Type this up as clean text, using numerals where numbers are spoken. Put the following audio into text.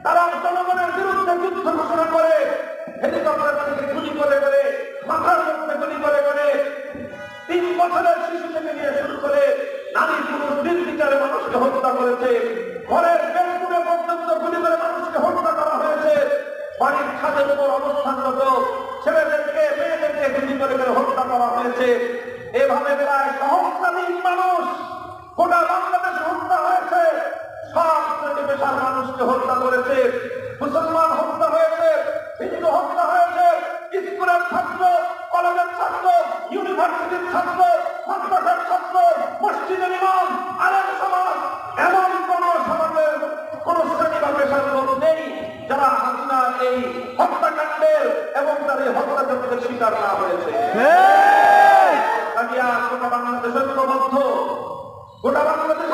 তারা জনগণের বিরুদ্ধে যুদ্ধ ঘোষণা করে, হেলিকপ্টার থেকে গুলি করে করে, মাথার মধ্যে গুলি করে করে, 3 বছরের শিশু থেকে নিয়ে শুরু করে নারী পুরুষ নির্বিচারে মানুষকে হত্যা করেছে। ঘরের বেডরুমে পর্যন্ত গুলি করে মানুষকে হত্যা করা হয়েছে। বাড়ির ছাদের উপর অবস্থানরত ছেলেদেরকে মেয়েদেরকে গুলি করে করে হত্যা করা হয়েছে। এভাবে প্রায় সহস্রাধিক মানুষ গোটা বাংলাদেশে হত্যা হয়েছে। সব শ্রেণী পেশার মানুষকে হত্যা করেছে। মুসলমান হত্যা হয়েছে, হিন্দু হত্যা হয়েছে, স্কুলের ছাত্র, কলেজের ছাত্র, ইউনিভার্সিটির ছাত্র, মাদ্রাসার ছাত্র, মসজিদের ইমাম, আলেম সমাজ, এমন কোন সমাজের কোন শ্রেণী বা পেশার লোক নেই যারা হাসিনার এই হত্যাকাণ্ডের এবং তার এই হত্যাযজ্ঞের শিকার না হয়েছে। গোটা বাংলাদেশ ঐক্যবদ্ধ, গোটা বাংলাদেশ